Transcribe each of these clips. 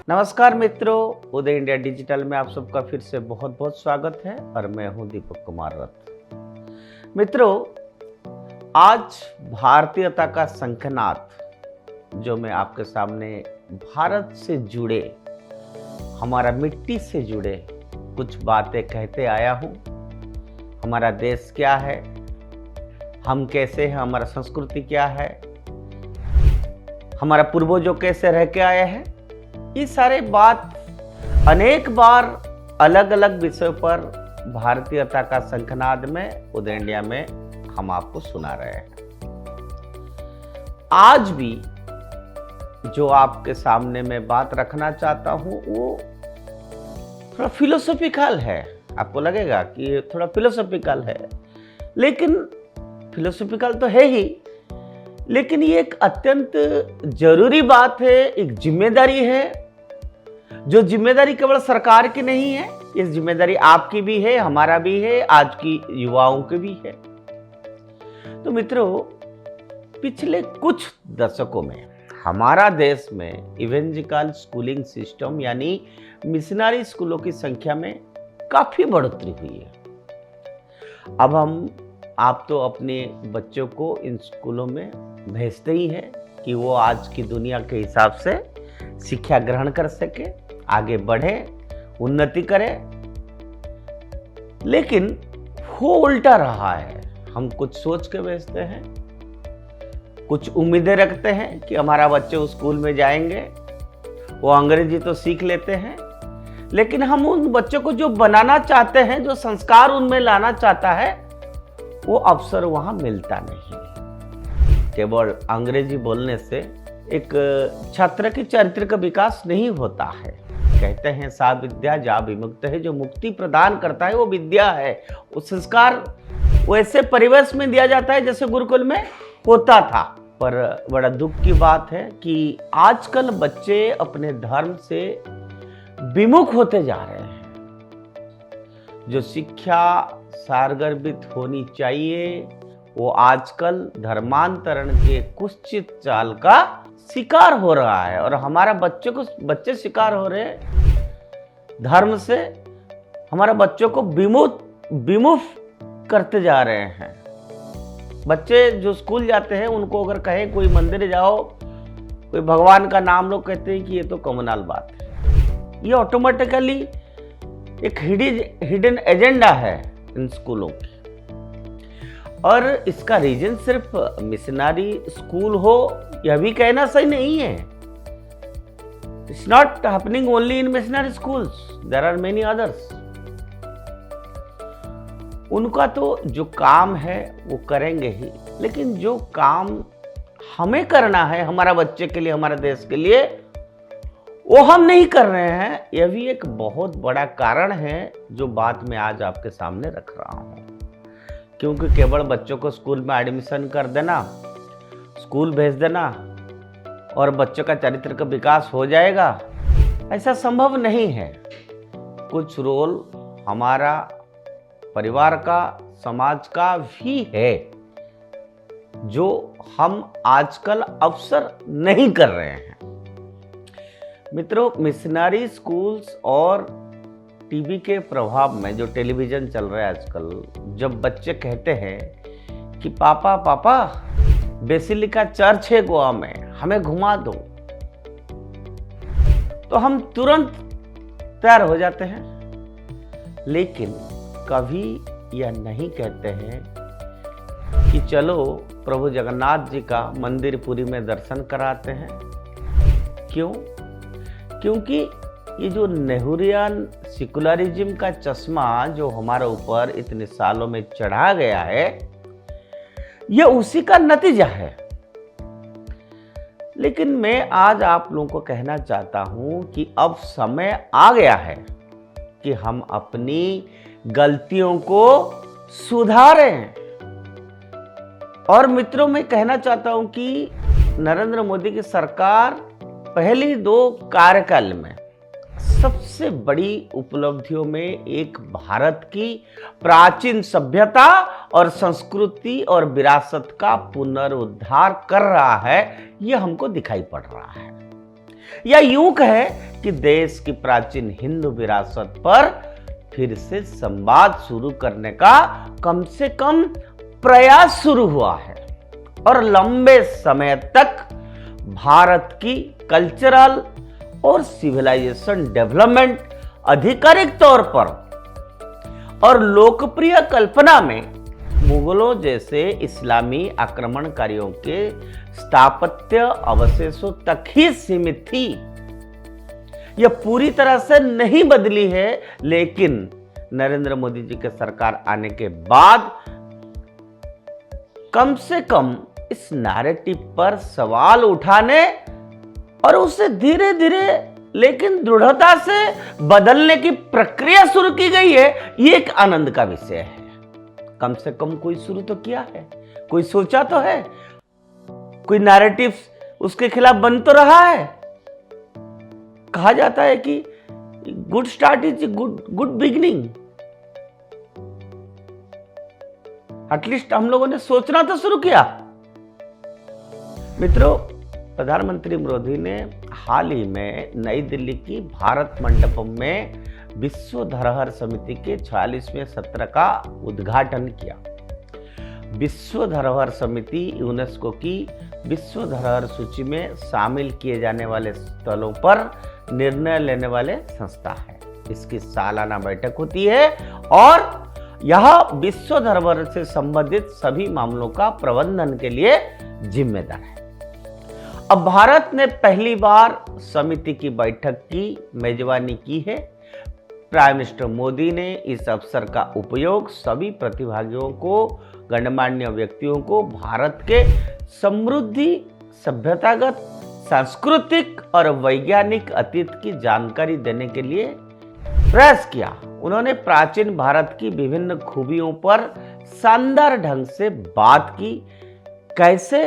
नमस्कार मित्रों, उदय India digital में आप सबका फिर से बहुत बहुत स्वागत है और मैं हूं दीपक कुमार रथ। मित्रों, आज भारतीयता का शंखनाद जो मैं आपके सामने भारत से जुड़े, हमारा मिट्टी से जुड़े कुछ बातें कहते आया हूं। हमारा देश क्या है, हम कैसे हैं, हमारा संस्कृति क्या है, हमारा पूर्वजों कैसे रह के आए हैं, ये सारे बात अनेक बार अलग अलग विषयों पर भारतीयता का शंखनाद में उदय इंडिया में हम आपको सुना रहे हैं। आज भी जो आपके सामने मैं बात रखना चाहता हूं वो थोड़ा फिलोसॉफिकल है। आपको लगेगा कि ये थोड़ा फिलोसॉफिकल है, लेकिन फिलोसॉफिकल तो है ही, लेकिन ये एक अत्यंत जरूरी बात है, एक जिम्मेदारी है। जो जिम्मेदारी केवल सरकार की नहीं है, ये जिम्मेदारी आपकी भी है, हमारा भी है, आज की युवाओं की भी है। तो मित्रों, पिछले कुछ दशकों में हमारा देश में इवेंजिकल स्कूलिंग सिस्टम यानी मिशनरी स्कूलों की संख्या में काफी बढ़ोतरी हुई है। अब आप तो अपने बच्चों को इन स्कूलों में भेजते ही हैं कि वो आज की दुनिया के हिसाब से शिक्षा ग्रहण कर सके, आगे बढ़े, उन्नति करे। लेकिन वो उल्टा रहा है। हम कुछ सोच के भेजते हैं, कुछ उम्मीदें रखते हैं कि हमारा बच्चे उस स्कूल में जाएंगे, वो अंग्रेजी तो सीख लेते हैं, लेकिन हम उन बच्चों को जो बनाना चाहते हैं, जो संस्कार उनमें लाना चाहता है, वो अवसर वहां मिलता नहीं। केवल अंग्रेजी बोलने से एक छात्र के चरित्र का विकास नहीं होता है। कहते हैं सा विद्या जा विमुक्त है, जो मुक्ति प्रदान करता है वो विद्या है। वो संस्कार वैसे परिवेश में दिया जाता है जैसे गुरुकुल में होता था। पर बड़ा दुख की बात है कि आजकल बच्चे अपने धर्म से विमुख होते जा रहे हैं। जो शिक्षा सारगर्भित होनी चाहिए वो आजकल धर्मांतरण के कुत्सित चाल का शिकार हो रहा है, और हमारा बच्चे शिकार हो रहे हैं धर्म से। हमारा बच्चों को विमुख करते जा रहे हैं। बच्चे जो स्कूल जाते हैं उनको अगर कहें कोई मंदिर जाओ, कोई भगवान का नाम लो, कहते हैं कि ये तो कम्युनल बात है। ये ऑटोमेटिकली एक हिडन एजेंडा है इन स्कूलों की। और इसका रीजन सिर्फ मिशनरी स्कूल हो यह भी कहना सही नहीं है। It's not happening only in missionary schools, there are many others. उनका तो जो काम है वो करेंगे ही, लेकिन जो काम हमें करना है हमारा बच्चे के लिए, हमारे देश के लिए, वो हम नहीं कर रहे हैं। यह भी एक बहुत बड़ा कारण है जो बात मैं आज आपके सामने रख रहा हूं। क्योंकि केवल बच्चों को स्कूल में एडमिशन कर देना, स्कूल भेज देना और बच्चों का चरित्र का विकास हो जाएगा, ऐसा संभव नहीं है। कुछ रोल हमारा परिवार का, समाज का भी है जो हम आजकल अवसर नहीं कर रहे हैं। मित्रों, मिशनरी स्कूल्स और टीवी के प्रभाव में जो टेलीविजन चल रहा है आजकल, जब बच्चे कहते हैं कि पापा पापा बेसिलिका चर्च है गोवा में, हमें घुमा दो, तो हम तुरंत तैयार हो जाते हैं। लेकिन कभी यह नहीं कहते हैं कि चलो प्रभु जगन्नाथ जी का मंदिर पुरी में दर्शन कराते हैं। क्यों? क्योंकि ये जो नेहरूरियन सेकुलरिज्म का चश्मा जो हमारे ऊपर इतने सालों में चढ़ा गया है, ये उसी का नतीजा है। लेकिन मैं आज आप लोगों को कहना चाहता हूं कि अब समय आ गया है कि हम अपनी गलतियों को सुधारें। और मित्रों, मैं कहना चाहता हूं कि नरेंद्र मोदी की सरकार पहली 2 कार्यकाल में सबसे बड़ी उपलब्धियों में एक भारत की प्राचीन सभ्यता और संस्कृति और विरासत का पुनरुद्धार कर रहा है, यह हमको दिखाई पड़ रहा है। या यूं कहे कि देश की प्राचीन हिंदू विरासत पर फिर से संवाद शुरू करने का कम से कम प्रयास शुरू हुआ है और लंबे समय तक भारत की कल्चरल और सिविलाइजेशन डेवलपमेंट आधिकारिक तौर पर और लोकप्रिय कल्पना में मुगलों जैसे इस्लामी आक्रमणकारियों के स्थापत्य अवशेषों तक ही सीमित थी। यह पूरी तरह से नहीं बदली है, लेकिन नरेंद्र मोदी जी के सरकार आने के बाद कम से कम इस नैरेटिव पर सवाल उठाने और उसे धीरे धीरे लेकिन दृढ़ता से बदलने की प्रक्रिया शुरू की गई है। ये एक आनंद का विषय है। कम से कम कोई शुरू तो किया है, कोई सोचा तो है, कोई नैरेटिव उसके खिलाफ बन तो रहा है। कहा जाता है कि good start is good beginning. At least हम लोगों ने सोचना तो शुरू किया। मित्रों, प्रधानमंत्री मोदी ने हाल ही में नई दिल्ली की भारत मंडपम में विश्व धरोहर समिति के 46वें सत्र का उद्घाटन किया। विश्व धरोहर समिति यूनेस्को की विश्व धरोहर सूची में शामिल किए जाने वाले स्थलों पर निर्णय लेने वाले संस्था है। इसकी सालाना बैठक होती है और यह विश्व धरोहर से संबंधित सभी मामलों का प्रबंधन के लिए जिम्मेदार है। अब भारत ने पहली बार समिति की बैठक की मेजबानी की है। प्राइम मिनिस्टर मोदी ने इस अवसर का उपयोग सभी प्रतिभागियों को, गणमान्य व्यक्तियों को भारत के समृद्धि, सभ्यतागत, सांस्कृतिक और वैज्ञानिक अतीत की जानकारी देने के लिए प्रयास किया। उन्होंने प्राचीन भारत की विभिन्न खूबियों पर शानदार ढंग से बात की। कैसे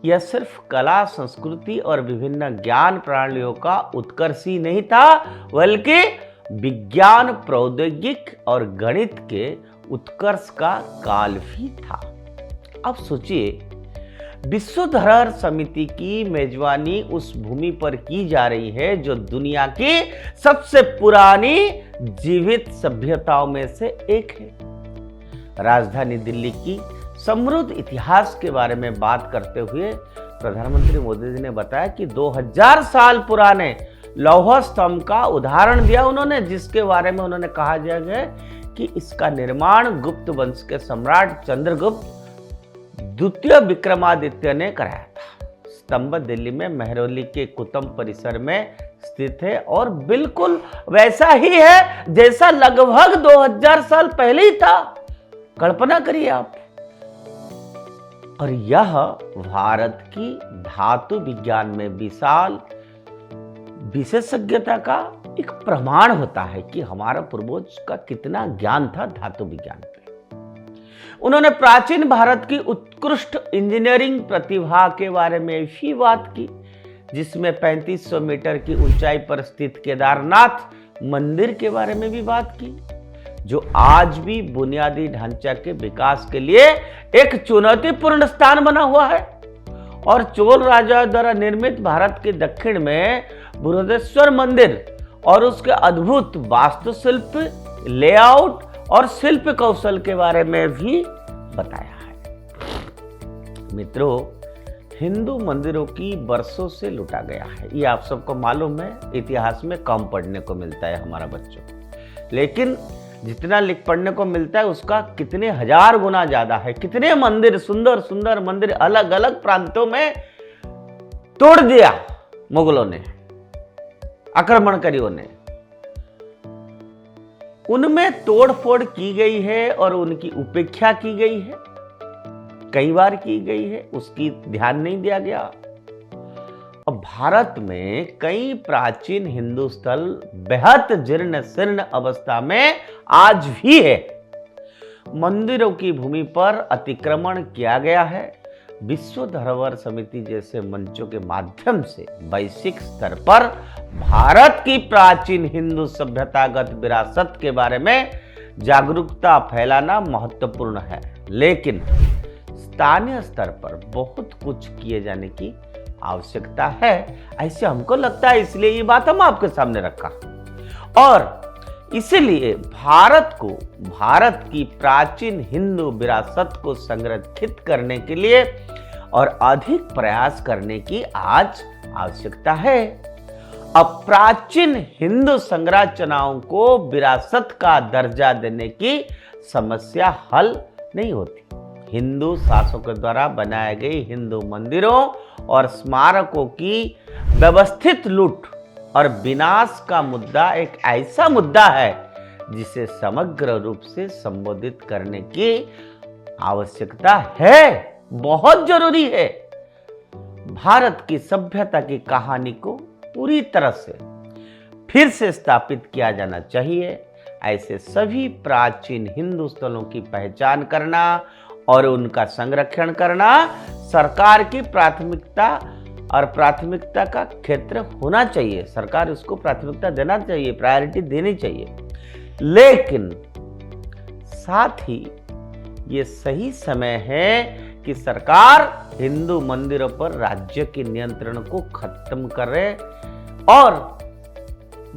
यह सिर्फ कला, संस्कृति और विभिन्न ज्ञान प्रणालियों का उत्कर्ष ही नहीं था, बल्कि विज्ञान, प्रौद्योगिक और गणित के उत्कर्ष का काल भी था। अब सोचिए, विश्व धरोहर समिति की मेजबानी उस भूमि पर की जा रही है जो दुनिया की सबसे पुरानी जीवित सभ्यताओं में से एक है। राजधानी दिल्ली की समृद्ध इतिहास के बारे में बात करते हुए प्रधानमंत्री मोदी जी ने बताया कि 2000 साल पुराने लौह स्तंभ का उदाहरण दिया उन्होंने, जिसके बारे में उन्होंने कहा गया कि इसका निर्माण गुप्त वंश के सम्राट चंद्रगुप्त द्वितीय विक्रमादित्य ने कराया था। स्तंभ दिल्ली में मेहरौली के कुतुब परिसर में स्थित है और बिल्कुल वैसा ही है जैसा लगभग 2000 साल पहले ही था। कल्पना करिए आप। और यह भारत की धातु विज्ञान में विशाल विशेषज्ञता का एक प्रमाण होता है कि हमारा पूर्वज का कितना ज्ञान था धातु विज्ञान पे। उन्होंने प्राचीन भारत की उत्कृष्ट इंजीनियरिंग प्रतिभा के बारे में भी बात की, जिसमें 3500 मीटर की ऊंचाई पर स्थित केदारनाथ मंदिर के बारे में भी बात की, जो आज भी बुनियादी ढांचा के विकास के लिए एक चुनौतीपूर्ण स्थान बना हुआ है। और चोल राजा द्वारा निर्मित भारत के दक्षिण में बृहदेश्वर मंदिर और उसके अद्भुत वास्तुशिल्प, लेआउट और शिल्प कौशल के बारे में भी बताया है। मित्रों, हिंदू मंदिरों की वर्षों से लूटा गया है, ये आप सबको मालूम है। इतिहास में कम पढ़ने को मिलता है हमारा बच्चों को, लेकिन जितना लिख पढ़ने को मिलता है उसका कितने हजार गुना ज्यादा है। कितने मंदिर, सुंदर सुंदर मंदिर अलग अलग प्रांतों में तोड़ दिया मुगलों ने, आक्रमणकारियों ने। उनमें तोड़फोड़ की गई है और उनकी उपेक्षा की गई है, कई बार की गई है, उसकी ध्यान नहीं दिया गया। अब भारत में कई प्राचीन हिंदू स्थल बेहद जीर्ण शीर्ण अवस्था में आज भी है। मंदिरों की भूमि पर अतिक्रमण किया गया है। विश्व धरोहर समिति जैसे मंचों के माध्यम से वैश्विक स्तर पर भारत की प्राचीन हिंदू सभ्यतागत विरासत के बारे में जागरूकता फैलाना महत्वपूर्ण है, लेकिन स्थानीय स्तर पर बहुत कुछ किए जाने की आवश्यकता है, ऐसे हमको लगता है, इसलिए ये बात हम आपके सामने रखा। और इसलिए भारत की प्राचीन हिंदू विरासत को संरक्षित करने के लिए और अधिक प्रयास करने की आज आवश्यकता है। अब प्राचीन हिंदू संरचनाओं को विरासत का दर्जा देने की समस्या हल नहीं होती। हिंदू शासकों द्वारा बनाए गए हिंदू मंदिरों और स्मारकों की व्यवस्थित लूट और विनाश का मुद्दा एक ऐसा मुद्दा है जिसे समग्र रूप से संबोधित करने की आवश्यकता है, बहुत जरूरी है। भारत की सभ्यता की कहानी को पूरी तरह से फिर से स्थापित किया जाना चाहिए। ऐसे सभी प्राचीन हिंदू स्थलों की पहचान करना और उनका संरक्षण करना सरकार की प्राथमिकता और प्राथमिकता का क्षेत्र होना चाहिए। सरकार उसको प्राथमिकता देना चाहिए, प्रायोरिटी देनी चाहिए। लेकिन साथ ही ये सही समय है कि सरकार हिंदू मंदिरों पर राज्य के नियंत्रण को खत्म करे और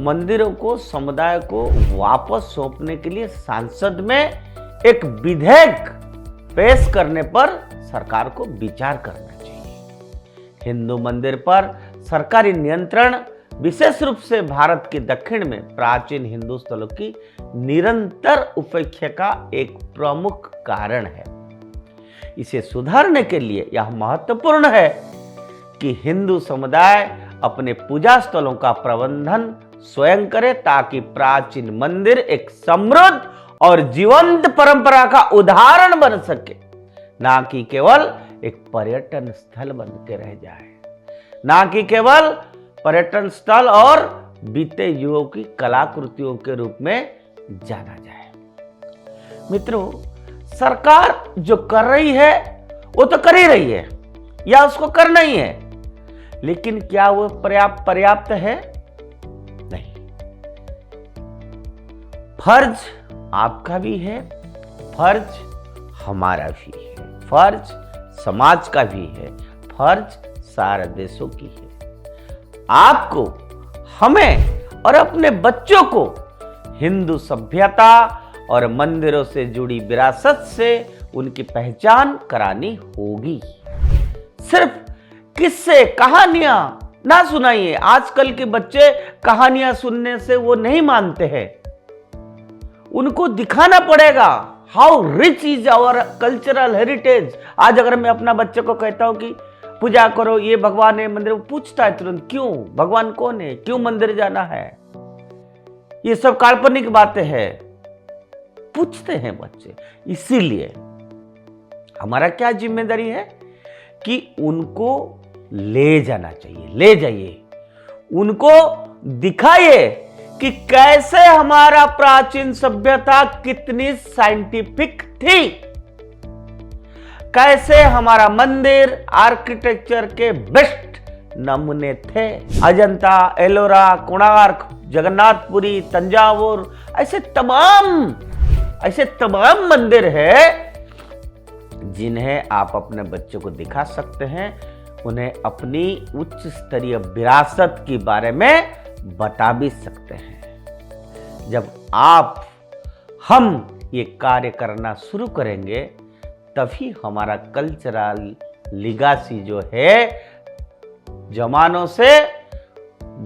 मंदिरों को समुदाय को वापस सौंपने के लिए संसद में एक विधेयक पेश करने पर सरकार को विचार करना चाहिए। हिंदू मंदिर पर सरकारी नियंत्रण विशेष रूप से भारत के दक्षिण में प्राचीन हिंदू स्थलों की निरंतर उपेक्षा का एक प्रमुख कारण है। इसे सुधारने के लिए यह महत्वपूर्ण है कि हिंदू समुदाय अपने पूजा स्थलों का प्रबंधन स्वयं करे, ताकि प्राचीन मंदिर एक समृद्ध और जीवंत परंपरा का उदाहरण बन सके, ना कि केवल एक पर्यटन स्थल बन के रह जाए, ना कि केवल पर्यटन स्थल और बीते युगों की कलाकृतियों के रूप में जाना जाए। मित्रों, सरकार जो कर रही है वो तो कर ही रही है या उसको करना ही है, लेकिन क्या वो पर्याप्त है? नहीं। फर्ज आपका भी है, फर्ज हमारा भी है, फर्ज समाज का भी है, फर्ज सारे देशों की है। आपको, हमें और अपने बच्चों को हिंदू सभ्यता और मंदिरों से जुड़ी विरासत से उनकी पहचान करानी होगी। सिर्फ किस्से कहानियां ना सुनाइए। आजकल के बच्चे कहानियां सुनने से वो नहीं मानते हैं। उनको दिखाना पड़ेगा how rich is our cultural heritage. आज अगर मैं अपना बच्चे को कहता हूं कि पूजा करो, ये भगवान है, मंदिर, वो पूछता है तुरंत, क्यों? भगवान कौन है? क्यों मंदिर जाना है? ये सब काल्पनिक बातें हैं, पूछते हैं बच्चे। इसीलिए हमारा क्या जिम्मेदारी है कि उनको ले जाना चाहिए, ले जाइए, उनको दिखाइए कि कैसे हमारा प्राचीन सभ्यता कितनी साइंटिफिक थी, कैसे हमारा मंदिर आर्किटेक्चर के बेस्ट नमूने थे। अजंता, एलोरा, कोणार्क, जगन्नाथपुरी, तंजावुर, ऐसे तमाम मंदिर है जिन्हें आप अपने बच्चों को दिखा सकते हैं, उन्हें अपनी उच्च स्तरीय विरासत के बारे में बता भी सकते हैं। जब हम ये कार्य करना शुरू करेंगे, तभी हमारा कल्चरल लिगासी जो है जमानों से,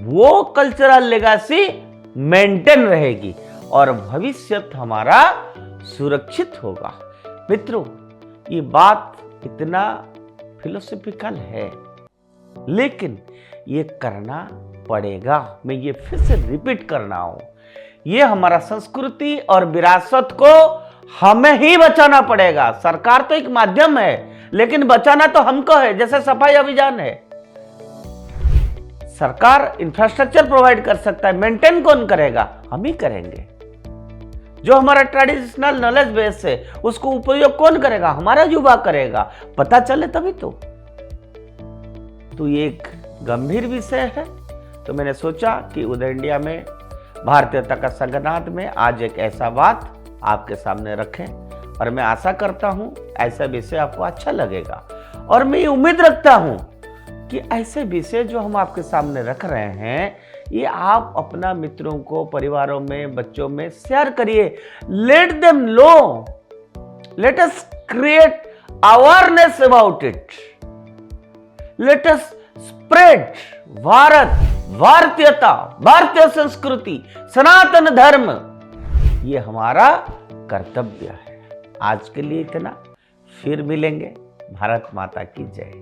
वो कल्चरल लेगासी मेंटेन रहेगी और भविष्य हमारा सुरक्षित होगा। मित्रों, ये बात इतना फिलोसॉफिकल है, लेकिन ये करना पड़ेगा। मैं ये फिर से रिपीट कर रहा हूं, ये हमारा संस्कृति और विरासत को हमें ही बचाना पड़ेगा। सरकार तो एक माध्यम है, लेकिन बचाना तो हमको है। जैसे सफाई अभियान है, सरकार इंफ्रास्ट्रक्चर प्रोवाइड कर सकता है, मेंटेन कौन करेगा? हम ही करेंगे। जो हमारा ट्रेडिशनल नॉलेज बेस है, उसको उपयोग कौन करेगा? हमारा युवा करेगा। पता चले तभी तो ये एक गंभीर विषय है। तो मैंने सोचा कि उदय इंडिया में भारतीयता का संगनाद में आज एक ऐसा बात आपके सामने रखें, और मैं आशा करता हूं ऐसा विषय आपको अच्छा लगेगा। और मैं ये उम्मीद रखता हूं कि ऐसे विषय जो हम आपके सामने रख रहे हैं, ये आप अपना मित्रों को, परिवारों में, बच्चों में शेयर करिए। Let them know, let us create awareness about it, let us spread Bharat, भारतीयता, भारतीय संस्कृति, सनातन धर्म, ये हमारा कर्तव्य है। आज के लिए इतना, फिर मिलेंगे। भारत माता की जय।